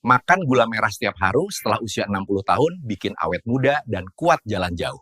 Makan gula merah setiap hari setelah usia 60 tahun bikin awet muda dan kuat jalan jauh.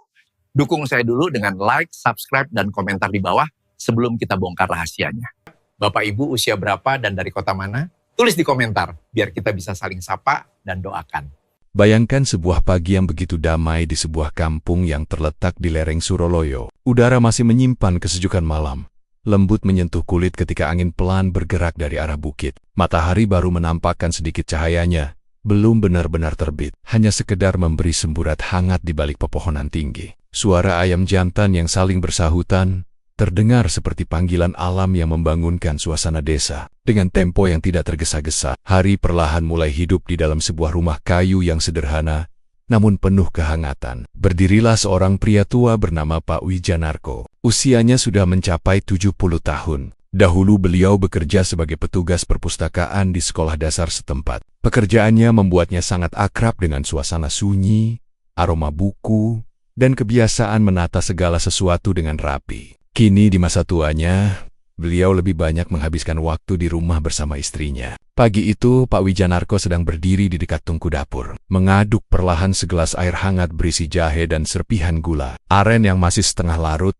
Dukung saya dulu dengan like, subscribe, dan komentar di bawah sebelum kita bongkar rahasianya. Bapak Ibu usia berapa dan dari kota mana? Tulis di komentar biar kita bisa saling sapa dan doakan. Bayangkan sebuah pagi yang begitu damai di sebuah kampung yang terletak di lereng Suroloyo. Udara masih menyimpan kesejukan malam. Lembut menyentuh kulit ketika angin pelan bergerak dari arah bukit. Matahari baru menampakkan sedikit cahayanya, belum benar-benar terbit, hanya sekedar memberi semburat hangat di balik pepohonan tinggi. Suara ayam jantan yang saling bersahutan terdengar seperti panggilan alam yang membangunkan suasana desa. Dengan tempo yang tidak tergesa-gesa, hari perlahan mulai hidup di dalam sebuah rumah kayu yang sederhana, namun penuh kehangatan. Berdirilah seorang pria tua bernama Pak Wijanarko. Usianya sudah mencapai 70 tahun. Dahulu beliau bekerja sebagai petugas perpustakaan di sekolah dasar setempat. Pekerjaannya membuatnya sangat akrab dengan suasana sunyi, aroma buku, dan kebiasaan menata segala sesuatu dengan rapi. Kini di masa tuanya, beliau lebih banyak menghabiskan waktu di rumah bersama istrinya. Pagi itu, Pak Wijanarko sedang berdiri di dekat tungku dapur, mengaduk perlahan segelas air hangat berisi jahe dan serpihan gula aren yang masih setengah larut.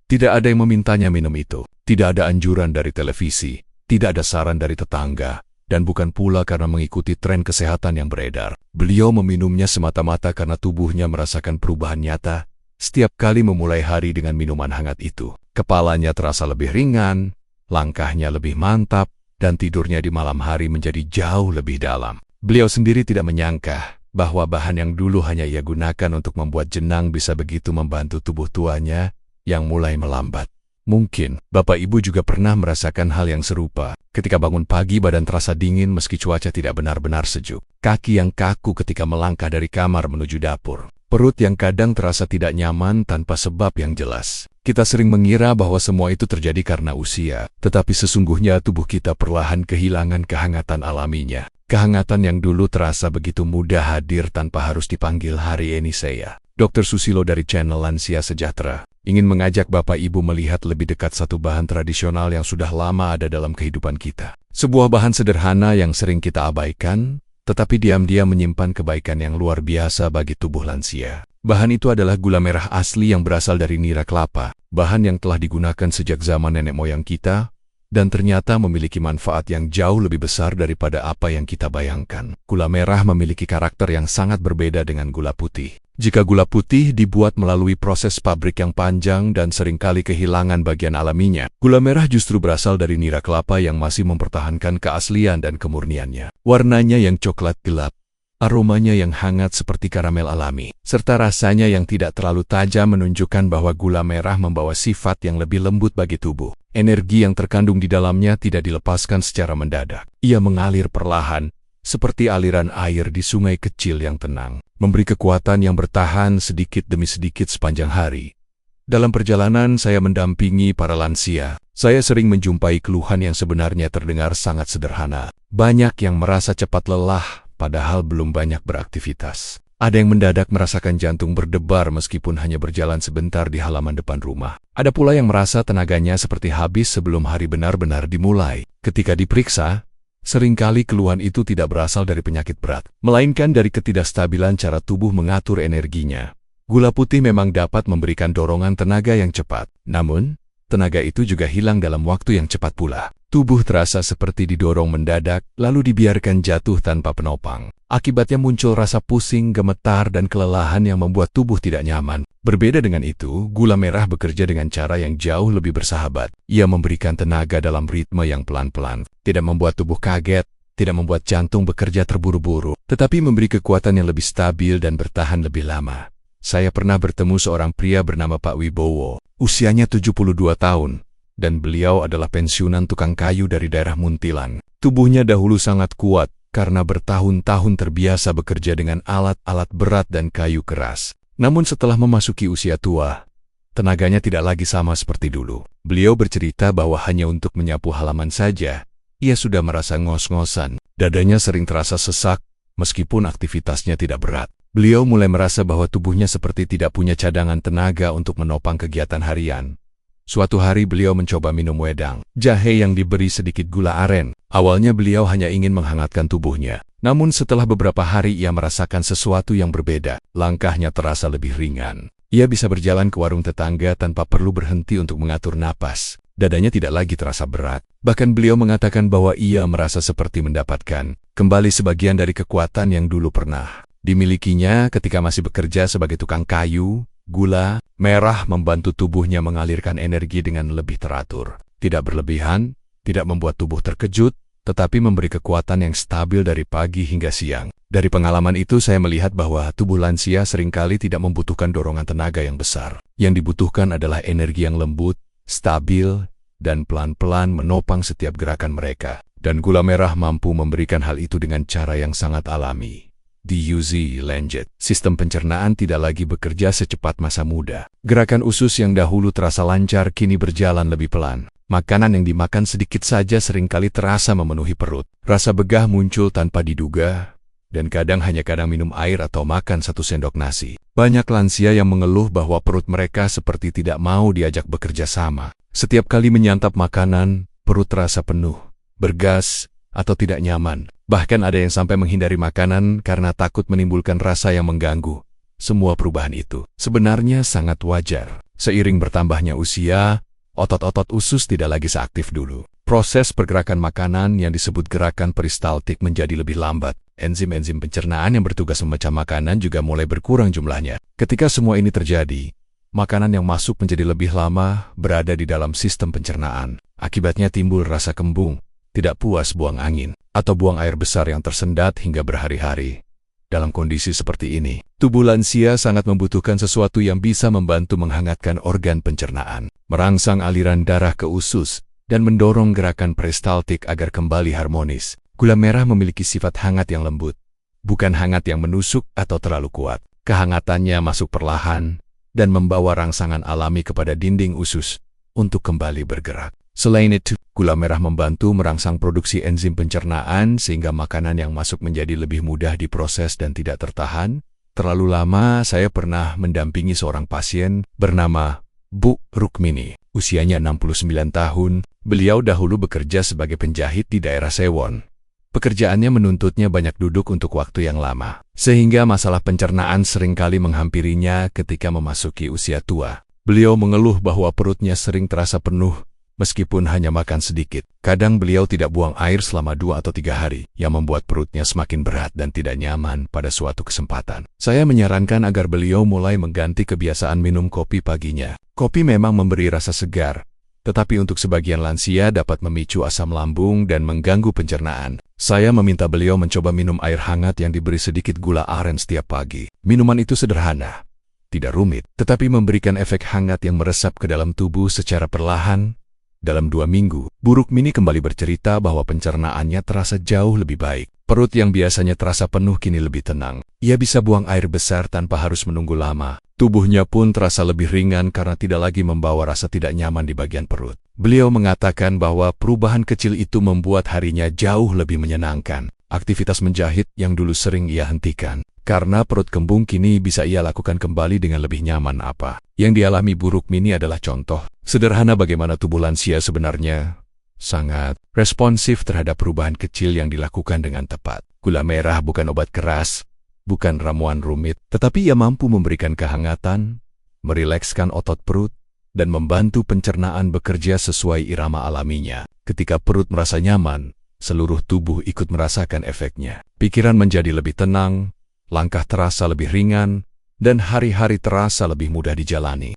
Tidak ada yang memintanya minum itu, tidak ada anjuran dari televisi, tidak ada saran dari tetangga, dan bukan pula karena mengikuti tren kesehatan yang beredar. Beliau meminumnya semata-mata karena tubuhnya merasakan perubahan nyata setiap kali memulai hari dengan minuman hangat itu. Kepalanya terasa lebih ringan, langkahnya lebih mantap, dan tidurnya di malam hari menjadi jauh lebih dalam. Beliau sendiri tidak menyangka bahwa bahan yang dulu hanya ia gunakan untuk membuat jenang bisa begitu membantu tubuh tuanya yang mulai melambat. Mungkin Bapak Ibu juga pernah merasakan hal yang serupa. Ketika bangun pagi badan terasa dingin meski cuaca tidak benar-benar sejuk. Kaki yang kaku ketika melangkah dari kamar menuju dapur. Perut yang kadang terasa tidak nyaman tanpa sebab yang jelas. Kita sering mengira bahwa semua itu terjadi karena usia, tetapi sesungguhnya tubuh kita perlahan kehilangan kehangatan alaminya. Kehangatan yang dulu terasa begitu mudah hadir tanpa harus dipanggil hari ini. Saya, Dr. Susilo dari channel Lansia Sejahtera, ingin mengajak Bapak Ibu melihat lebih dekat satu bahan tradisional yang sudah lama ada dalam kehidupan kita. Sebuah bahan sederhana yang sering kita abaikan, tetapi diam-diam menyimpan kebaikan yang luar biasa bagi tubuh lansia. Bahan itu adalah gula merah asli yang berasal dari nira kelapa, bahan yang telah digunakan sejak zaman nenek moyang kita, dan ternyata memiliki manfaat yang jauh lebih besar daripada apa yang kita bayangkan. Gula merah memiliki karakter yang sangat berbeda dengan gula putih. Jika gula putih dibuat melalui proses pabrik yang panjang dan seringkali kehilangan bagian alaminya, gula merah justru berasal dari nira kelapa yang masih mempertahankan keaslian dan kemurniannya. Warnanya yang coklat gelap, aromanya yang hangat seperti karamel alami, serta rasanya yang tidak terlalu tajam menunjukkan bahwa gula merah membawa sifat yang lebih lembut bagi tubuh. Energi yang terkandung di dalamnya tidak dilepaskan secara mendadak. Ia mengalir perlahan, seperti aliran air di sungai kecil yang tenang, memberi kekuatan yang bertahan sedikit demi sedikit sepanjang hari. Dalam perjalanan saya mendampingi para lansia, saya sering menjumpai keluhan yang sebenarnya terdengar sangat sederhana. Banyak yang merasa cepat lelah, padahal belum banyak beraktivitas. Ada yang mendadak merasakan jantung berdebar meskipun hanya berjalan sebentar di halaman depan rumah. Ada pula yang merasa tenaganya seperti habis sebelum hari benar-benar dimulai. Ketika diperiksa, seringkali keluhan itu tidak berasal dari penyakit berat, melainkan dari ketidakstabilan cara tubuh mengatur energinya. Gula putih memang dapat memberikan dorongan tenaga yang cepat, namun tenaga itu juga hilang dalam waktu yang cepat pula. Tubuh terasa seperti didorong mendadak, lalu dibiarkan jatuh tanpa penopang. Akibatnya muncul rasa pusing, gemetar, dan kelelahan yang membuat tubuh tidak nyaman. Berbeda dengan itu, gula merah bekerja dengan cara yang jauh lebih bersahabat. Ia memberikan tenaga dalam ritme yang pelan-pelan, tidak membuat tubuh kaget, tidak membuat jantung bekerja terburu-buru, tetapi memberi kekuatan yang lebih stabil dan bertahan lebih lama. Saya pernah bertemu seorang pria bernama Pak Wibowo, usianya 72 tahun. Dan beliau adalah pensiunan tukang kayu dari daerah Muntilan. Tubuhnya dahulu sangat kuat karena bertahun-tahun terbiasa bekerja dengan alat-alat berat dan kayu keras. Namun setelah memasuki usia tua, tenaganya tidak lagi sama seperti dulu. Beliau bercerita bahwa hanya untuk menyapu halaman saja, ia sudah merasa ngos-ngosan. Dadanya sering terasa sesak, meskipun aktivitasnya tidak berat. Beliau mulai merasa bahwa tubuhnya seperti tidak punya cadangan tenaga untuk menopang kegiatan harian. Suatu hari beliau mencoba minum wedang, jahe yang diberi sedikit gula aren. Awalnya beliau hanya ingin menghangatkan tubuhnya. Namun setelah beberapa hari ia merasakan sesuatu yang berbeda. Langkahnya terasa lebih ringan. Ia bisa berjalan ke warung tetangga tanpa perlu berhenti untuk mengatur napas. Dadanya tidak lagi terasa berat. Bahkan beliau mengatakan bahwa ia merasa seperti mendapatkan kembali sebagian dari kekuatan yang dulu pernah dimilikinya ketika masih bekerja sebagai tukang kayu. Gula merah membantu tubuhnya mengalirkan energi dengan lebih teratur. Tidak berlebihan, tidak membuat tubuh terkejut, tetapi memberi kekuatan yang stabil dari pagi hingga siang. Dari pengalaman itu saya melihat bahwa tubuh lansia seringkali tidak membutuhkan dorongan tenaga yang besar. Yang dibutuhkan adalah energi yang lembut, stabil, dan pelan-pelan menopang setiap gerakan mereka. Dan gula merah mampu memberikan hal itu dengan cara yang sangat alami. Di New Zealand, sistem pencernaan tidak lagi bekerja secepat masa muda. Gerakan usus yang dahulu terasa lancar kini berjalan lebih pelan. Makanan yang dimakan sedikit saja seringkali terasa memenuhi perut. Rasa begah muncul tanpa diduga, dan kadang minum air atau makan 1 sendok nasi. Banyak lansia yang mengeluh bahwa perut mereka seperti tidak mau diajak bekerja sama. Setiap kali menyantap makanan, perut terasa penuh, bergas, atau tidak nyaman. Bahkan ada yang sampai menghindari makanan karena takut menimbulkan rasa yang mengganggu. Semua perubahan itu sebenarnya sangat wajar. Seiring bertambahnya usia, otot-otot usus tidak lagi seaktif dulu. Proses pergerakan makanan yang disebut gerakan peristaltik menjadi lebih lambat. Enzim-enzim pencernaan yang bertugas memecah makanan juga mulai berkurang jumlahnya. Ketika semua ini terjadi, makanan yang masuk menjadi lebih lama berada di dalam sistem pencernaan. Akibatnya timbul rasa kembung, tidak puas buang angin, atau buang air besar yang tersendat hingga berhari-hari. Dalam kondisi seperti ini, tubuh lansia sangat membutuhkan sesuatu yang bisa membantu menghangatkan organ pencernaan, merangsang aliran darah ke usus, dan mendorong gerakan peristaltik agar kembali harmonis. Gula merah memiliki sifat hangat yang lembut, bukan hangat yang menusuk atau terlalu kuat. Kehangatannya masuk perlahan dan membawa rangsangan alami kepada dinding usus untuk kembali bergerak. Selain itu, gula merah membantu merangsang produksi enzim pencernaan sehingga makanan yang masuk menjadi lebih mudah diproses dan tidak tertahan. Terlalu lama saya pernah mendampingi seorang pasien bernama Bu Rukmini. Usianya 69 tahun, beliau dahulu bekerja sebagai penjahit di daerah Sewon. Pekerjaannya menuntutnya banyak duduk untuk waktu yang lama, sehingga masalah pencernaan seringkali menghampirinya ketika memasuki usia tua. Beliau mengeluh bahwa perutnya sering terasa penuh, meskipun hanya makan sedikit. Kadang beliau tidak buang air selama 2 atau 3 hari, yang membuat perutnya semakin berat dan tidak nyaman pada suatu kesempatan. Saya menyarankan agar beliau mulai mengganti kebiasaan minum kopi paginya. Kopi memang memberi rasa segar, tetapi untuk sebagian lansia dapat memicu asam lambung dan mengganggu pencernaan. Saya meminta beliau mencoba minum air hangat yang diberi sedikit gula aren setiap pagi. Minuman itu sederhana, tidak rumit, tetapi memberikan efek hangat yang meresap ke dalam tubuh secara perlahan. Dalam 2 minggu, Bu Rukmini kembali bercerita bahwa pencernaannya terasa jauh lebih baik. Perut yang biasanya terasa penuh kini lebih tenang. Ia bisa buang air besar tanpa harus menunggu lama. Tubuhnya pun terasa lebih ringan karena tidak lagi membawa rasa tidak nyaman di bagian perut. Beliau mengatakan bahwa perubahan kecil itu membuat harinya jauh lebih menyenangkan. Aktivitas menjahit yang dulu sering ia hentikan karena perut kembung kini bisa ia lakukan kembali dengan lebih nyaman. Apa yang dialami Bu Rukmini adalah contoh sederhana bagaimana tubuh lansia sebenarnya sangat responsif terhadap perubahan kecil yang dilakukan dengan tepat. Gula merah bukan obat keras, bukan ramuan rumit, tetapi ia mampu memberikan kehangatan, merilekskan otot perut, dan membantu pencernaan bekerja sesuai irama alaminya. Ketika perut merasa nyaman, seluruh tubuh ikut merasakan efeknya. Pikiran menjadi lebih tenang, langkah terasa lebih ringan, dan hari-hari terasa lebih mudah dijalani.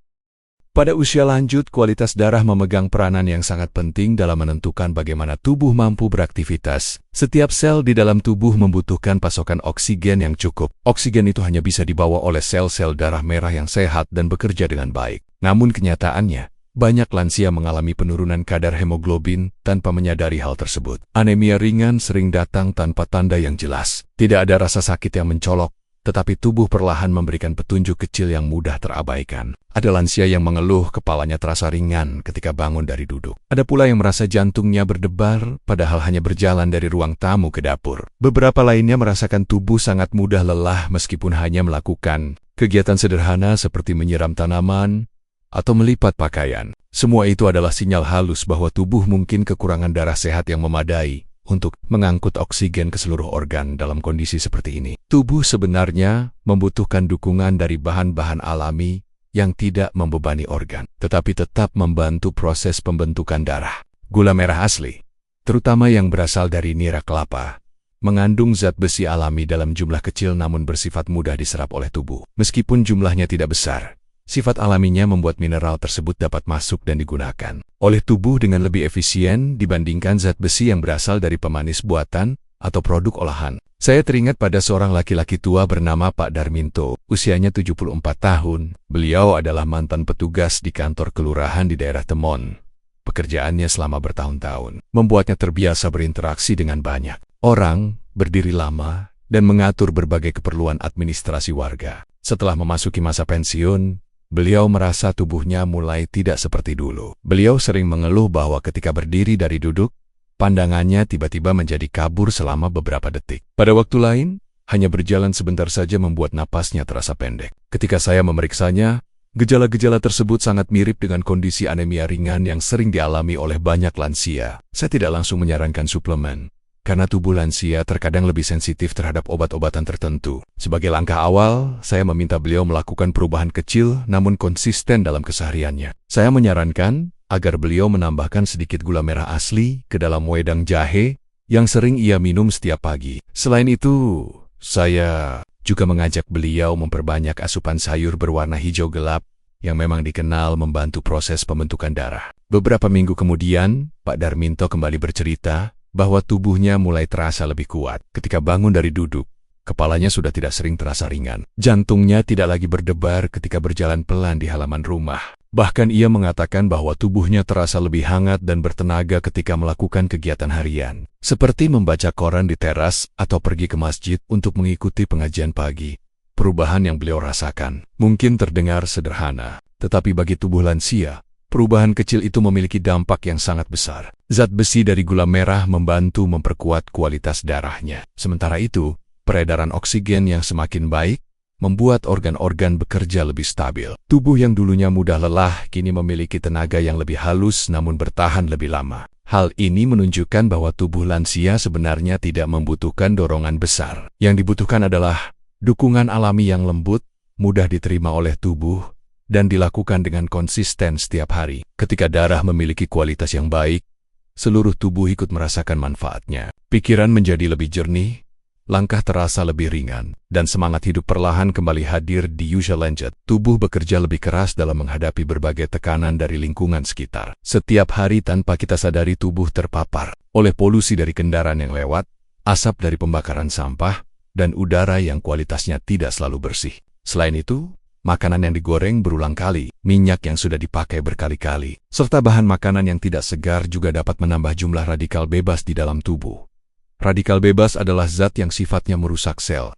Pada usia lanjut, kualitas darah memegang peranan yang sangat penting dalam menentukan bagaimana tubuh mampu beraktivitas. Setiap sel di dalam tubuh membutuhkan pasokan oksigen yang cukup. Oksigen itu hanya bisa dibawa oleh sel-sel darah merah yang sehat dan bekerja dengan baik. Namun kenyataannya, banyak lansia mengalami penurunan kadar hemoglobin tanpa menyadari hal tersebut. Anemia ringan sering datang tanpa tanda yang jelas. Tidak ada rasa sakit yang mencolok, tetapi tubuh perlahan memberikan petunjuk kecil yang mudah terabaikan. Ada lansia yang mengeluh kepalanya terasa ringan ketika bangun dari duduk. Ada pula yang merasa jantungnya berdebar padahal hanya berjalan dari ruang tamu ke dapur. Beberapa lainnya merasakan tubuh sangat mudah lelah meskipun hanya melakukan kegiatan sederhana seperti menyiram tanaman atau melipat pakaian. Semua itu adalah sinyal halus bahwa tubuh mungkin kekurangan darah sehat yang memadai untuk mengangkut oksigen ke seluruh organ dalam kondisi seperti ini. Tubuh sebenarnya membutuhkan dukungan dari bahan-bahan alami yang tidak membebani organ, tetapi tetap membantu proses pembentukan darah. Gula merah asli, terutama yang berasal dari nira kelapa, mengandung zat besi alami dalam jumlah kecil namun bersifat mudah diserap oleh tubuh. Meskipun jumlahnya tidak besar, sifat alaminya membuat mineral tersebut dapat masuk dan digunakan oleh tubuh dengan lebih efisien dibandingkan zat besi yang berasal dari pemanis buatan atau produk olahan. Saya teringat pada seorang laki-laki tua bernama Pak Darminto, usianya 74 tahun. Beliau adalah mantan petugas di kantor kelurahan di daerah Temon. Pekerjaannya selama bertahun-tahun membuatnya terbiasa berinteraksi dengan banyak orang, berdiri lama, dan mengatur berbagai keperluan administrasi warga. Setelah memasuki masa pensiun, beliau merasa tubuhnya mulai tidak seperti dulu. Beliau sering mengeluh bahwa ketika berdiri dari duduk, pandangannya tiba-tiba menjadi kabur selama beberapa detik. Pada waktu lain, hanya berjalan sebentar saja membuat napasnya terasa pendek. Ketika saya memeriksanya, gejala-gejala tersebut sangat mirip dengan kondisi anemia ringan yang sering dialami oleh banyak lansia. Saya tidak langsung menyarankan suplemen, karena tubuh lansia terkadang lebih sensitif terhadap obat-obatan tertentu. Sebagai langkah awal, saya meminta beliau melakukan perubahan kecil namun konsisten dalam kesehariannya. Saya menyarankan agar beliau menambahkan sedikit gula merah asli ke dalam wedang jahe yang sering ia minum setiap pagi. Selain itu, saya juga mengajak beliau memperbanyak asupan sayur berwarna hijau gelap yang memang dikenal membantu proses pembentukan darah. Beberapa minggu kemudian, Pak Darminto kembali bercerita bahwa tubuhnya mulai terasa lebih kuat. Ketika bangun dari duduk, kepalanya sudah tidak sering terasa ringan. Jantungnya tidak lagi berdebar ketika berjalan pelan di halaman rumah. Bahkan ia mengatakan bahwa tubuhnya terasa lebih hangat dan bertenaga ketika melakukan kegiatan harian, seperti membaca koran di teras atau pergi ke masjid untuk mengikuti pengajian pagi. Perubahan yang beliau rasakan mungkin terdengar sederhana, tetapi bagi tubuh lansia, perubahan kecil itu memiliki dampak yang sangat besar. Zat besi dari gula merah membantu memperkuat kualitas darahnya. Sementara itu, peredaran oksigen yang semakin baik membuat organ-organ bekerja lebih stabil. Tubuh yang dulunya mudah lelah kini memiliki tenaga yang lebih halus namun bertahan lebih lama. Hal ini menunjukkan bahwa tubuh lansia sebenarnya tidak membutuhkan dorongan besar. Yang dibutuhkan adalah dukungan alami yang lembut, mudah diterima oleh tubuh, dan dilakukan dengan konsisten setiap hari. Ketika darah memiliki kualitas yang baik, seluruh tubuh ikut merasakan manfaatnya. Pikiran menjadi lebih jernih, langkah terasa lebih ringan, dan semangat hidup perlahan kembali hadir di usia lanjut. Tubuh bekerja lebih keras dalam menghadapi berbagai tekanan dari lingkungan sekitar. Setiap hari tanpa kita sadari tubuh terpapar oleh polusi dari kendaraan yang lewat, asap dari pembakaran sampah, dan udara yang kualitasnya tidak selalu bersih. Selain itu, makanan yang digoreng berulang kali, minyak yang sudah dipakai berkali-kali, serta bahan makanan yang tidak segar juga dapat menambah jumlah radikal bebas di dalam tubuh. Radikal bebas adalah zat yang sifatnya merusak sel,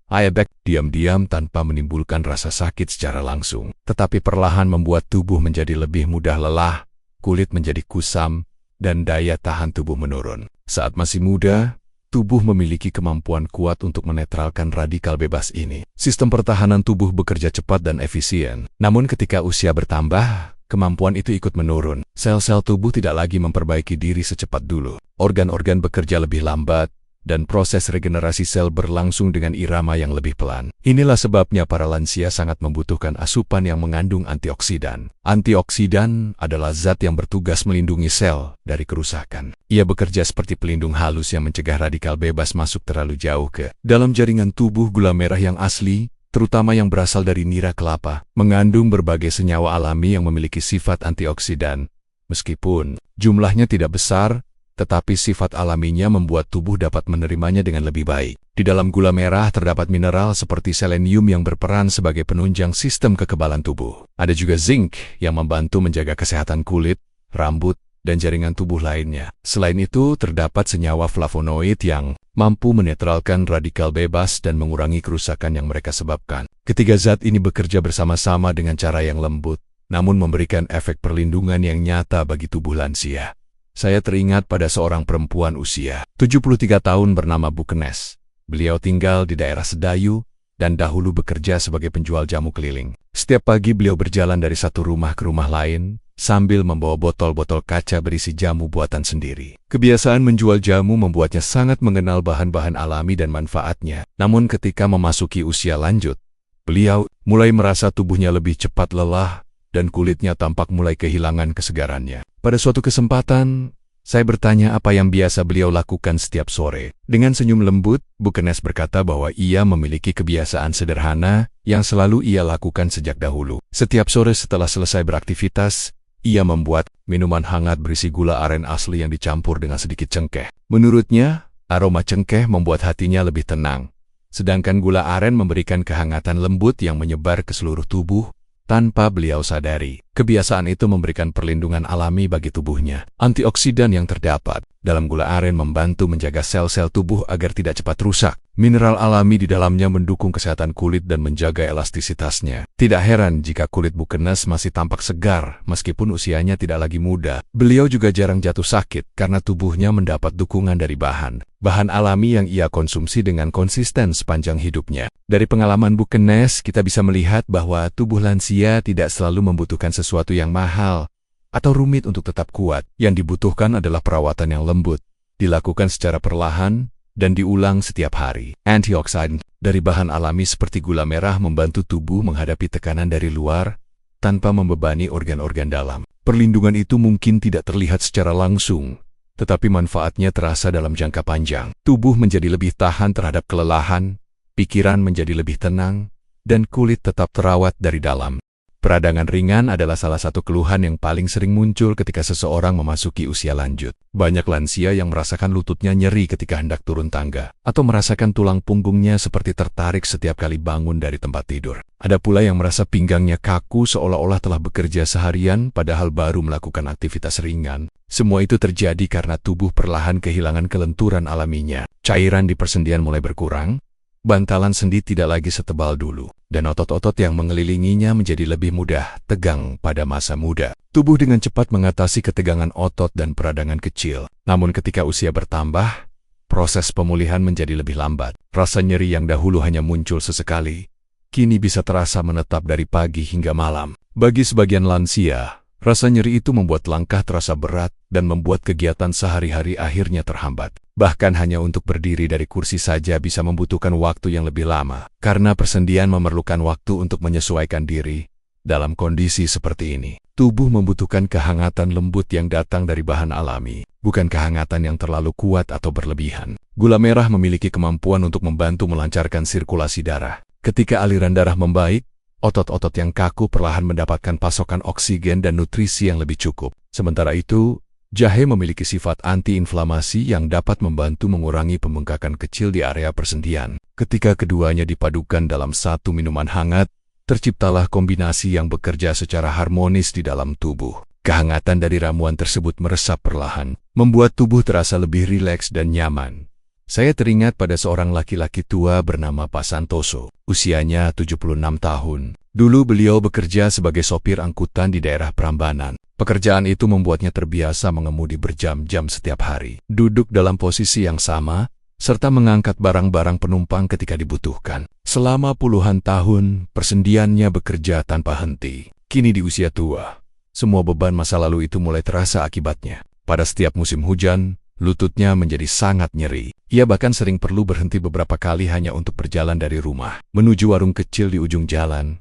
diam-diam tanpa menimbulkan rasa sakit secara langsung, tetapi perlahan membuat tubuh menjadi lebih mudah lelah, kulit menjadi kusam, dan daya tahan tubuh menurun. Saat masih muda, tubuh memiliki kemampuan kuat untuk menetralkan radikal bebas ini. Sistem pertahanan tubuh bekerja cepat dan efisien. Namun ketika usia bertambah, kemampuan itu ikut menurun. Sel-sel tubuh tidak lagi memperbaiki diri secepat dulu. Organ-organ bekerja lebih lambat, dan proses regenerasi sel berlangsung dengan irama yang lebih pelan. Inilah sebabnya para lansia sangat membutuhkan asupan yang mengandung antioksidan. Antioksidan adalah zat yang bertugas melindungi sel dari kerusakan. Ia bekerja seperti pelindung halus yang mencegah radikal bebas masuk terlalu jauh ke dalam jaringan tubuh. Gula merah yang asli, terutama yang berasal dari nira kelapa, mengandung berbagai senyawa alami yang memiliki sifat antioksidan. Meskipun jumlahnya tidak besar, tetapi sifat alaminya membuat tubuh dapat menerimanya dengan lebih baik. Di dalam gula merah terdapat mineral seperti selenium yang berperan sebagai penunjang sistem kekebalan tubuh. Ada juga zinc yang membantu menjaga kesehatan kulit, rambut, dan jaringan tubuh lainnya. Selain itu, terdapat senyawa flavonoid yang mampu menetralkan radikal bebas dan mengurangi kerusakan yang mereka sebabkan. Ketiga zat ini bekerja bersama-sama dengan cara yang lembut, namun memberikan efek perlindungan yang nyata bagi tubuh lansia. Saya teringat pada seorang perempuan usia 73 tahun bernama Bu Kenes. Beliau tinggal di daerah Sedayu dan dahulu bekerja sebagai penjual jamu keliling. Setiap pagi beliau berjalan dari satu rumah ke rumah lain, sambil membawa botol-botol kaca berisi jamu buatan sendiri. Kebiasaan menjual jamu membuatnya sangat mengenal bahan-bahan alami dan manfaatnya. Namun ketika memasuki usia lanjut, beliau mulai merasa tubuhnya lebih cepat lelah dan kulitnya tampak mulai kehilangan kesegarannya. Pada suatu kesempatan, saya bertanya apa yang biasa beliau lakukan setiap sore. Dengan senyum lembut, Bu Kenes berkata bahwa ia memiliki kebiasaan sederhana yang selalu ia lakukan sejak dahulu. Setiap sore setelah selesai beraktivitas, ia membuat minuman hangat berisi gula aren asli yang dicampur dengan sedikit cengkeh. Menurutnya, aroma cengkeh membuat hatinya lebih tenang, sedangkan gula aren memberikan kehangatan lembut yang menyebar ke seluruh tubuh tanpa beliau sadari. Kebiasaan itu memberikan perlindungan alami bagi tubuhnya. Antioksidan yang terdapat dalam gula aren membantu menjaga sel-sel tubuh agar tidak cepat rusak. Mineral alami di dalamnya mendukung kesehatan kulit dan menjaga elastisitasnya. Tidak heran jika kulit Bu Kenes masih tampak segar meskipun usianya tidak lagi muda. Beliau juga jarang jatuh sakit karena tubuhnya mendapat dukungan dari bahan alami yang ia konsumsi dengan konsisten sepanjang hidupnya. Dari pengalaman Bu Kenes, kita bisa melihat bahwa tubuh lansia tidak selalu membutuhkan sesuatu yang mahal atau rumit untuk tetap kuat. Yang dibutuhkan adalah perawatan yang lembut, dilakukan secara perlahan, dan diulang setiap hari. Antioksidan dari bahan alami seperti gula merah membantu tubuh menghadapi tekanan dari luar tanpa membebani organ-organ dalam. Perlindungan itu mungkin tidak terlihat secara langsung, tetapi manfaatnya terasa dalam jangka panjang. Tubuh menjadi lebih tahan terhadap kelelahan, pikiran menjadi lebih tenang, dan kulit tetap terawat dari dalam. Peradangan ringan adalah salah satu keluhan yang paling sering muncul ketika seseorang memasuki usia lanjut. Banyak lansia yang merasakan lututnya nyeri ketika hendak turun tangga, atau merasakan tulang punggungnya seperti tertarik setiap kali bangun dari tempat tidur. Ada pula yang merasa pinggangnya kaku seolah-olah telah bekerja seharian padahal baru melakukan aktivitas ringan. Semua itu terjadi karena tubuh perlahan kehilangan kelenturan alaminya. Cairan di persendian mulai berkurang, bantalan sendi tidak lagi setebal dulu, dan otot-otot yang mengelilinginya menjadi lebih mudah tegang pada masa muda. Tubuh dengan cepat mengatasi ketegangan otot dan peradangan kecil. Namun ketika usia bertambah, proses pemulihan menjadi lebih lambat. Rasa nyeri yang dahulu hanya muncul sesekali, kini bisa terasa menetap dari pagi hingga malam. Bagi sebagian lansia, rasa nyeri itu membuat langkah terasa berat dan membuat kegiatan sehari-hari akhirnya terhambat. Bahkan hanya untuk berdiri dari kursi saja bisa membutuhkan waktu yang lebih lama, karena persendian memerlukan waktu untuk menyesuaikan diri. Dalam kondisi seperti ini, tubuh membutuhkan kehangatan lembut yang datang dari bahan alami, bukan kehangatan yang terlalu kuat atau berlebihan. Gula merah memiliki kemampuan untuk membantu melancarkan sirkulasi darah. Ketika aliran darah membaik, otot-otot yang kaku perlahan mendapatkan pasokan oksigen dan nutrisi yang lebih cukup. Sementara itu, jahe memiliki sifat anti-inflamasi yang dapat membantu mengurangi pembengkakan kecil di area persendian. Ketika keduanya dipadukan dalam satu minuman hangat, terciptalah kombinasi yang bekerja secara harmonis di dalam tubuh. Kehangatan dari ramuan tersebut meresap perlahan, membuat tubuh terasa lebih rileks dan nyaman. Saya teringat pada seorang laki-laki tua bernama Pak Santoso. Usianya 76 tahun. Dulu beliau bekerja sebagai sopir angkutan di daerah Prambanan. Pekerjaan itu membuatnya terbiasa mengemudi berjam-jam setiap hari, duduk dalam posisi yang sama, serta mengangkat barang-barang penumpang ketika dibutuhkan. Selama puluhan tahun, persendiannya bekerja tanpa henti. Kini di usia tua, semua beban masa lalu itu mulai terasa akibatnya. Pada setiap musim hujan, lututnya menjadi sangat nyeri. Ia bahkan sering perlu berhenti beberapa kali hanya untuk berjalan dari rumah menuju warung kecil di ujung jalan.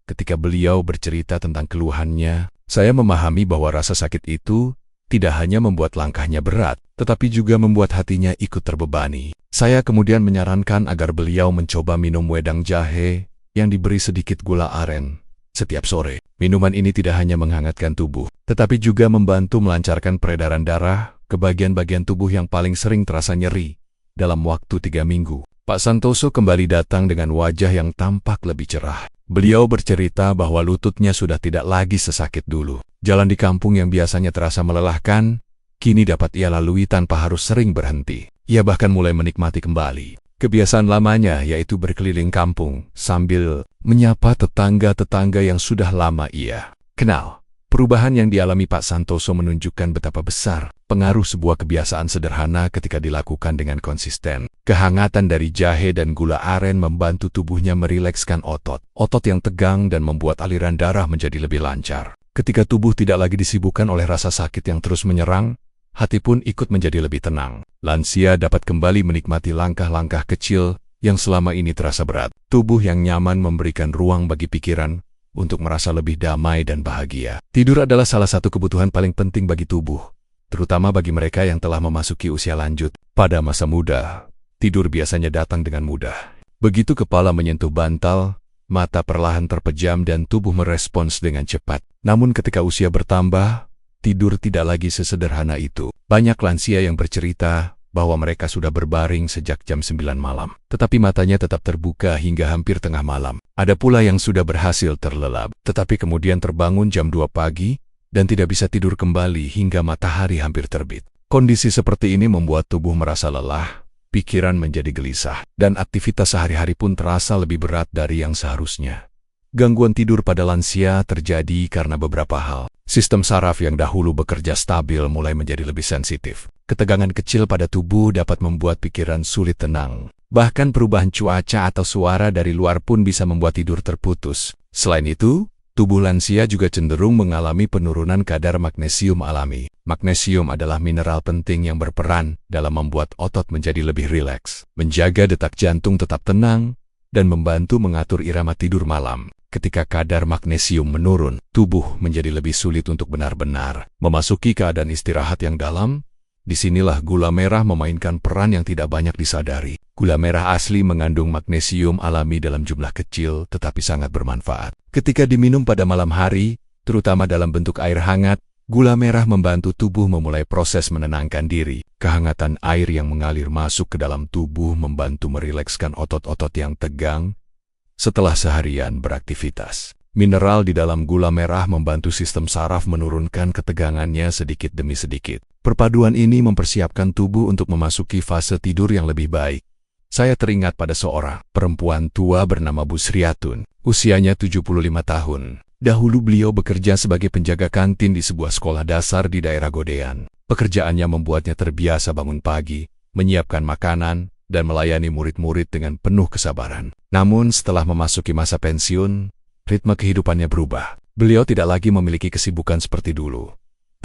Ketika beliau bercerita tentang keluhannya, saya memahami bahwa rasa sakit itu tidak hanya membuat langkahnya berat, tetapi juga membuat hatinya ikut terbebani. Saya kemudian menyarankan agar beliau mencoba minum wedang jahe yang diberi sedikit gula aren setiap sore. Minuman ini tidak hanya menghangatkan tubuh, tetapi juga membantu melancarkan peredaran darah ke bagian-bagian tubuh yang paling sering terasa nyeri dalam waktu 3 minggu. Pak Santoso kembali datang dengan wajah yang tampak lebih cerah. Beliau bercerita bahwa lututnya sudah tidak lagi sesakit dulu. Jalan di kampung yang biasanya terasa melelahkan, kini dapat ia lalui tanpa harus sering berhenti. Ia bahkan mulai menikmati kembali kebiasaan lamanya, yaitu berkeliling kampung sambil menyapa tetangga-tetangga yang sudah lama ia kenal. Perubahan yang dialami Pak Santoso menunjukkan betapa besar pengaruh sebuah kebiasaan sederhana ketika dilakukan dengan konsisten. Kehangatan dari jahe dan gula aren membantu tubuhnya merilekskan otot yang tegang dan membuat aliran darah menjadi lebih lancar. Ketika tubuh tidak lagi disibukkan oleh rasa sakit yang terus menyerang, hati pun ikut menjadi lebih tenang. Lansia dapat kembali menikmati langkah-langkah kecil yang selama ini terasa berat. Tubuh yang nyaman memberikan ruang bagi pikiran untuk merasa lebih damai dan bahagia. Tidur adalah salah satu kebutuhan paling penting bagi tubuh, terutama bagi mereka yang telah memasuki usia lanjut. Pada masa muda, tidur biasanya datang dengan mudah. Begitu kepala menyentuh bantal, mata perlahan terpejam dan tubuh merespons dengan cepat. Namun ketika usia bertambah, tidur tidak lagi sesederhana itu. Banyak lansia yang bercerita bahwa mereka sudah berbaring sejak jam 9 malam, tetapi matanya tetap terbuka hingga hampir tengah malam. Ada pula yang sudah berhasil terlelap, tetapi kemudian terbangun jam 2 pagi dan tidak bisa tidur kembali hingga matahari hampir terbit. Kondisi seperti ini membuat tubuh merasa lelah, pikiran menjadi gelisah, dan aktivitas sehari-hari pun terasa lebih berat dari yang seharusnya. Gangguan tidur pada lansia terjadi karena beberapa hal. Sistem saraf yang dahulu bekerja stabil mulai menjadi lebih sensitif. Ketegangan kecil pada tubuh dapat membuat pikiran sulit tenang. Bahkan perubahan cuaca atau suara dari luar pun bisa membuat tidur terputus. Selain itu, tubuh lansia juga cenderung mengalami penurunan kadar magnesium alami. Magnesium adalah mineral penting yang berperan dalam membuat otot menjadi lebih rileks, menjaga detak jantung tetap tenang, dan membantu mengatur irama tidur malam. Ketika kadar magnesium menurun, tubuh menjadi lebih sulit untuk benar-benar memasuki keadaan istirahat yang dalam. Disinilah gula merah memainkan peran yang tidak banyak disadari. Gula merah asli mengandung magnesium alami dalam jumlah kecil tetapi sangat bermanfaat. Ketika diminum pada malam hari, terutama dalam bentuk air hangat, gula merah membantu tubuh memulai proses menenangkan diri. Kehangatan air yang mengalir masuk ke dalam tubuh membantu merilekskan otot-otot yang tegang setelah seharian beraktivitas. Mineral di dalam gula merah membantu sistem saraf menurunkan ketegangannya sedikit demi sedikit. Perpaduan ini mempersiapkan tubuh untuk memasuki fase tidur yang lebih baik. Saya teringat pada seorang perempuan tua bernama Bu Sriatun. Usianya 75 tahun. Dahulu beliau bekerja sebagai penjaga kantin di sebuah sekolah dasar di daerah Godean. Pekerjaannya membuatnya terbiasa bangun pagi, menyiapkan makanan, dan melayani murid-murid dengan penuh kesabaran. Namun setelah memasuki masa pensiun, ritme kehidupannya berubah. Beliau tidak lagi memiliki kesibukan seperti dulu.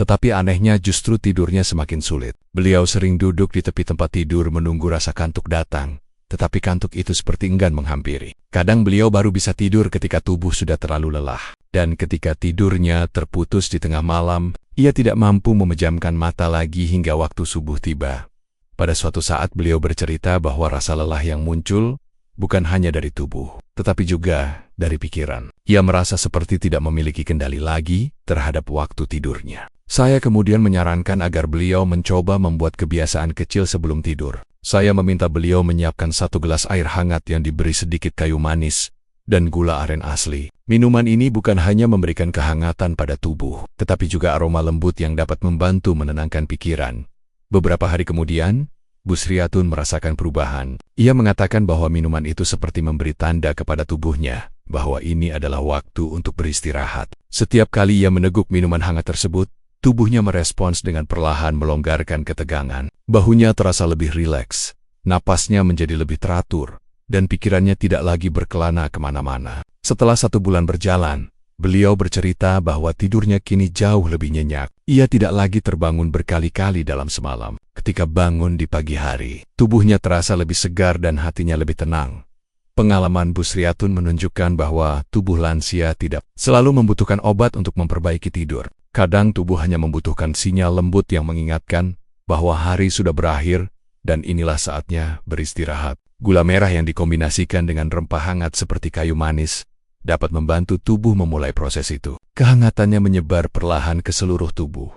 Tetapi anehnya justru tidurnya semakin sulit. Beliau sering duduk di tepi tempat tidur menunggu rasa kantuk datang, tetapi kantuk itu seperti enggan menghampiri. Kadang beliau baru bisa tidur ketika tubuh sudah terlalu lelah. Dan ketika tidurnya terputus di tengah malam, ia tidak mampu memejamkan mata lagi hingga waktu subuh tiba. Pada suatu saat beliau bercerita bahwa rasa lelah yang muncul bukan hanya dari tubuh, tetapi juga dari pikiran. Ia merasa seperti tidak memiliki kendali lagi terhadap waktu tidurnya. Saya kemudian menyarankan agar beliau mencoba membuat kebiasaan kecil sebelum tidur. Saya meminta beliau menyiapkan 1 gelas air hangat yang diberi sedikit kayu manis dan gula aren asli. Minuman ini bukan hanya memberikan kehangatan pada tubuh, tetapi juga aroma lembut yang dapat membantu menenangkan pikiran. Beberapa hari kemudian, Bu Sriatun merasakan perubahan. Ia mengatakan bahwa minuman itu seperti memberi tanda kepada tubuhnya bahwa ini adalah waktu untuk beristirahat. Setiap kali ia meneguk minuman hangat tersebut, tubuhnya merespons dengan perlahan melonggarkan ketegangan. Bahunya terasa lebih rileks, napasnya menjadi lebih teratur, dan pikirannya tidak lagi berkelana kemana-mana. Setelah 1 bulan berjalan, beliau bercerita bahwa tidurnya kini jauh lebih nyenyak. Ia tidak lagi terbangun berkali-kali dalam semalam. Ketika bangun di pagi hari, tubuhnya terasa lebih segar dan hatinya lebih tenang. Pengalaman Bu Sriatun menunjukkan bahwa tubuh lansia tidak selalu membutuhkan obat untuk memperbaiki tidur. Kadang tubuh hanya membutuhkan sinyal lembut yang mengingatkan bahwa hari sudah berakhir dan inilah saatnya beristirahat. Gula merah yang dikombinasikan dengan rempah hangat seperti kayu manis dapat membantu tubuh memulai proses itu. Kehangatannya menyebar perlahan ke seluruh tubuh,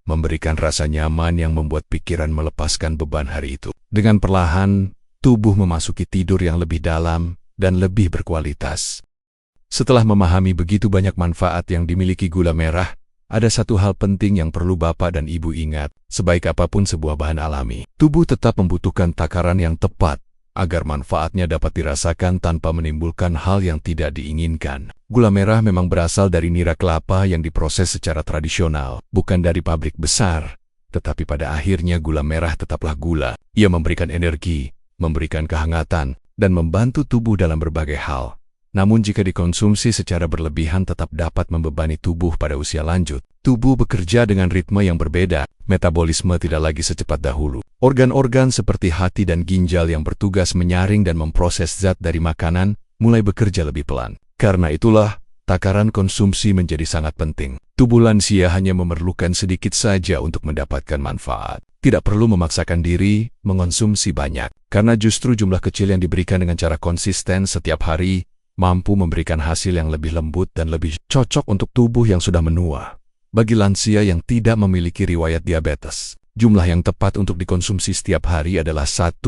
memberikan rasa nyaman yang membuat pikiran melepaskan beban hari itu. Dengan perlahan, tubuh memasuki tidur yang lebih dalam dan lebih berkualitas. Setelah memahami begitu banyak manfaat yang dimiliki gula merah, ada satu hal penting yang perlu Bapak dan Ibu ingat. Sebaik apapun sebuah bahan alami, tubuh tetap membutuhkan takaran yang tepat agar manfaatnya dapat dirasakan tanpa menimbulkan hal yang tidak diinginkan. Gula merah memang berasal dari nira kelapa yang diproses secara tradisional, bukan dari pabrik besar. Tetapi pada akhirnya gula merah tetaplah gula. Ia memberikan energi, memberikan kehangatan, dan membantu tubuh dalam berbagai hal. Namun jika dikonsumsi secara berlebihan tetap dapat membebani tubuh pada usia lanjut. Tubuh bekerja dengan ritme yang berbeda, metabolisme tidak lagi secepat dahulu. Organ-organ seperti hati dan ginjal yang bertugas menyaring dan memproses zat dari makanan mulai bekerja lebih pelan. Karena itulah, takaran konsumsi menjadi sangat penting. Tubuh lansia hanya memerlukan sedikit saja untuk mendapatkan manfaat. Tidak perlu memaksakan diri mengonsumsi banyak, karena justru jumlah kecil yang diberikan dengan cara konsisten setiap hari mampu memberikan hasil yang lebih lembut dan lebih cocok untuk tubuh yang sudah menua. Bagi lansia yang tidak memiliki riwayat diabetes, jumlah yang tepat untuk dikonsumsi setiap hari adalah 1–2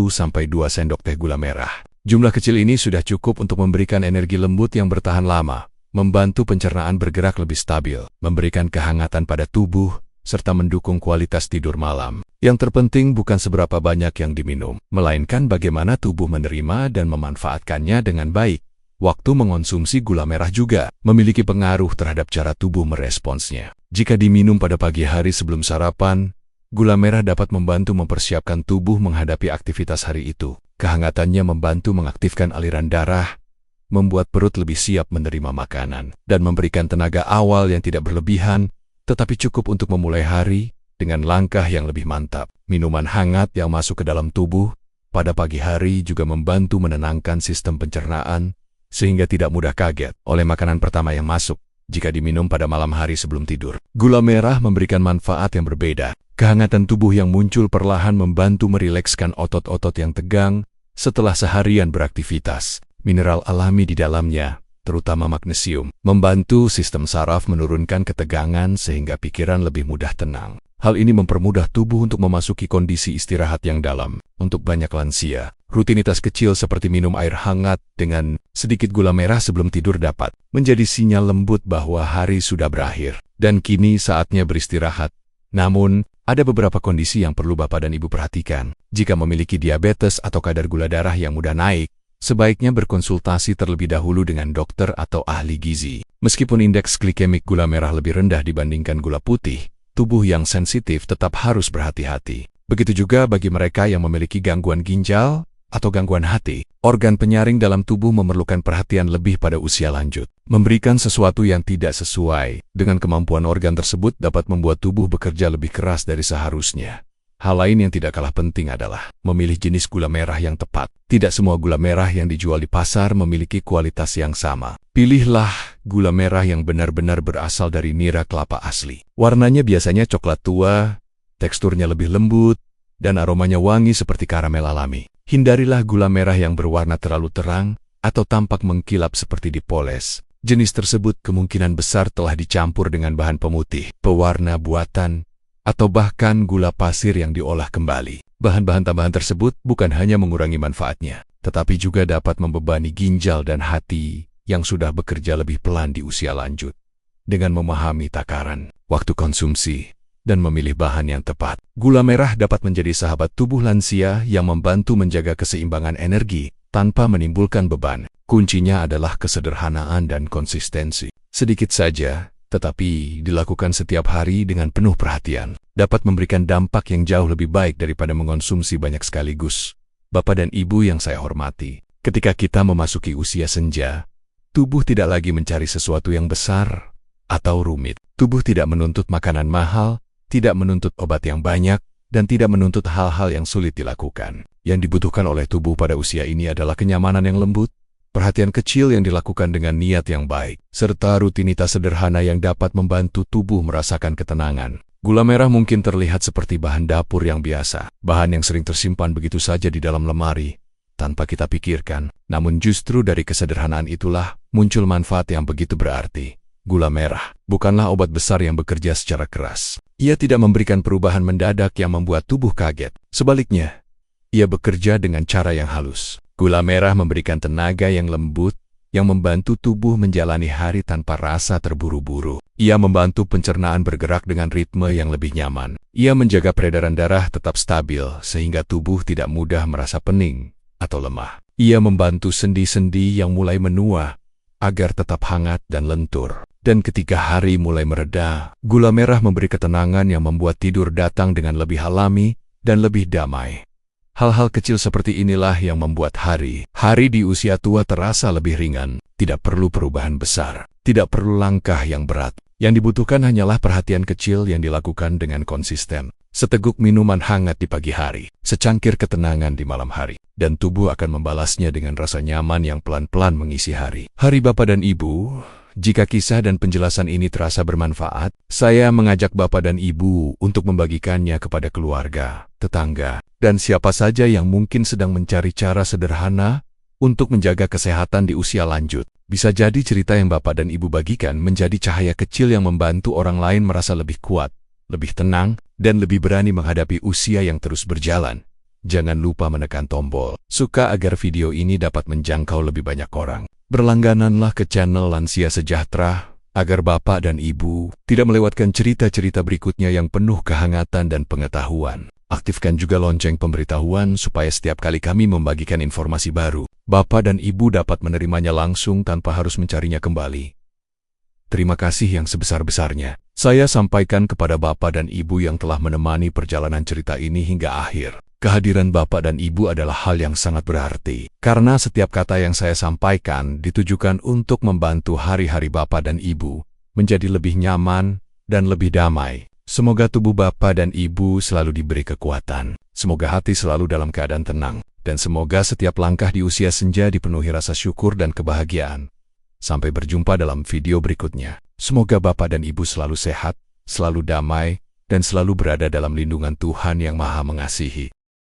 sendok teh gula merah. Jumlah kecil ini sudah cukup untuk memberikan energi lembut yang bertahan lama, membantu pencernaan bergerak lebih stabil, memberikan kehangatan pada tubuh, serta mendukung kualitas tidur malam. Yang terpenting bukan seberapa banyak yang diminum, melainkan bagaimana tubuh menerima dan memanfaatkannya dengan baik. Waktu mengonsumsi gula merah juga memiliki pengaruh terhadap cara tubuh meresponsnya. Jika diminum pada pagi hari sebelum sarapan, gula merah dapat membantu mempersiapkan tubuh menghadapi aktivitas hari itu. Kehangatannya membantu mengaktifkan aliran darah, membuat perut lebih siap menerima makanan, dan memberikan tenaga awal yang tidak berlebihan, tetapi cukup untuk memulai hari dengan langkah yang lebih mantap. Minuman hangat yang masuk ke dalam tubuh pada pagi hari juga membantu menenangkan sistem pencernaan, sehingga tidak mudah kaget oleh makanan pertama yang masuk jika diminum pada malam hari sebelum tidur. Gula merah memberikan manfaat yang berbeda. Kehangatan tubuh yang muncul perlahan membantu merilekskan otot-otot yang tegang setelah seharian beraktivitas. Mineral alami di dalamnya, terutama magnesium, membantu sistem saraf menurunkan ketegangan sehingga pikiran lebih mudah tenang. Hal ini mempermudah tubuh untuk memasuki kondisi istirahat yang dalam. Untuk banyak lansia, rutinitas kecil seperti minum air hangat dengan sedikit gula merah sebelum tidur dapat menjadi sinyal lembut bahwa hari sudah berakhir dan kini saatnya beristirahat. Namun, ada beberapa kondisi yang perlu Bapak dan Ibu perhatikan. Jika memiliki diabetes atau kadar gula darah yang mudah naik, sebaiknya berkonsultasi terlebih dahulu dengan dokter atau ahli gizi. Meskipun indeks glikemik gula merah lebih rendah dibandingkan gula putih, tubuh yang sensitif tetap harus berhati-hati. Begitu juga bagi mereka yang memiliki gangguan ginjal atau gangguan hati. Organ penyaring dalam tubuh memerlukan perhatian lebih pada usia lanjut. Memberikan sesuatu yang tidak sesuai dengan kemampuan organ tersebut dapat membuat tubuh bekerja lebih keras dari seharusnya. Hal lain yang tidak kalah penting adalah memilih jenis gula merah yang tepat. Tidak semua gula merah yang dijual di pasar memiliki kualitas yang sama. Pilihlah gula merah yang benar-benar berasal dari nira kelapa asli. Warnanya biasanya coklat tua, teksturnya lebih lembut, dan aromanya wangi seperti karamel alami. Hindarilah gula merah yang berwarna terlalu terang atau tampak mengkilap seperti dipoles. Jenis tersebut kemungkinan besar telah dicampur dengan bahan pemutih, pewarna buatan, atau bahkan gula pasir yang diolah kembali. Bahan-bahan tambahan tersebut bukan hanya mengurangi manfaatnya, tetapi juga dapat membebani ginjal dan hati yang sudah bekerja lebih pelan di usia lanjut. Dengan memahami takaran, waktu konsumsi, dan memilih bahan yang tepat, gula merah dapat menjadi sahabat tubuh lansia yang membantu menjaga keseimbangan energi tanpa menimbulkan beban. Kuncinya adalah kesederhanaan dan konsistensi. Sedikit saja, tetapi dilakukan setiap hari dengan penuh perhatian, dapat memberikan dampak yang jauh lebih baik daripada mengonsumsi banyak sekaligus. Bapak dan Ibu yang saya hormati, ketika kita memasuki usia senja, tubuh tidak lagi mencari sesuatu yang besar atau rumit. Tubuh tidak menuntut makanan mahal, tidak menuntut obat yang banyak, dan tidak menuntut hal-hal yang sulit dilakukan. Yang dibutuhkan oleh tubuh pada usia ini adalah kenyamanan yang lembut, perhatian kecil yang dilakukan dengan niat yang baik, serta rutinitas sederhana yang dapat membantu tubuh merasakan ketenangan. Gula merah mungkin terlihat seperti bahan dapur yang biasa, bahan yang sering tersimpan begitu saja di dalam lemari, tanpa kita pikirkan. Namun justru dari kesederhanaan itulah muncul manfaat yang begitu berarti. Gula merah bukanlah obat besar yang bekerja secara keras. Ia tidak memberikan perubahan mendadak yang membuat tubuh kaget. Sebaliknya, ia bekerja dengan cara yang halus. Gula merah memberikan tenaga yang lembut, yang membantu tubuh menjalani hari tanpa rasa terburu-buru. Ia membantu pencernaan bergerak dengan ritme yang lebih nyaman. Ia menjaga peredaran darah tetap stabil, sehingga tubuh tidak mudah merasa pening atau lemah. Ia membantu sendi-sendi yang mulai menua, agar tetap hangat dan lentur. Dan ketika hari mulai mereda, gula merah memberi ketenangan yang membuat tidur datang dengan lebih alami dan lebih damai. Hal-hal kecil seperti inilah yang membuat hari di usia tua terasa lebih ringan. Tidak perlu perubahan besar, tidak perlu langkah yang berat. Yang dibutuhkan hanyalah perhatian kecil yang dilakukan dengan konsisten. Seteguk minuman hangat di pagi hari, secangkir ketenangan di malam hari, dan tubuh akan membalasnya dengan rasa nyaman yang pelan-pelan mengisi hari. Hari Bapak dan Ibu, jika kisah dan penjelasan ini terasa bermanfaat, saya mengajak Bapak dan Ibu untuk membagikannya kepada keluarga, tetangga, dan siapa saja yang mungkin sedang mencari cara sederhana untuk menjaga kesehatan di usia lanjut. Bisa jadi cerita yang Bapak dan Ibu bagikan menjadi cahaya kecil yang membantu orang lain merasa lebih kuat, lebih tenang, dan lebih berani menghadapi usia yang terus berjalan. Jangan lupa menekan tombol suka agar video ini dapat menjangkau lebih banyak orang. Berlanggananlah ke channel Lansia Sejahtera, agar Bapak dan Ibu tidak melewatkan cerita-cerita berikutnya yang penuh kehangatan dan pengetahuan. Aktifkan juga lonceng pemberitahuan supaya setiap kali kami membagikan informasi baru, Bapak dan Ibu dapat menerimanya langsung tanpa harus mencarinya kembali. Terima kasih yang sebesar-besarnya saya sampaikan kepada Bapak dan Ibu yang telah menemani perjalanan cerita ini hingga akhir. Kehadiran Bapak dan Ibu adalah hal yang sangat berarti, karena setiap kata yang saya sampaikan ditujukan untuk membantu hari-hari Bapak dan Ibu menjadi lebih nyaman dan lebih damai. Semoga tubuh Bapak dan Ibu selalu diberi kekuatan, semoga hati selalu dalam keadaan tenang, dan semoga setiap langkah di usia senja dipenuhi rasa syukur dan kebahagiaan. Sampai berjumpa dalam video berikutnya. Semoga Bapak dan Ibu selalu sehat, selalu damai, dan selalu berada dalam lindungan Tuhan yang Maha Mengasihi.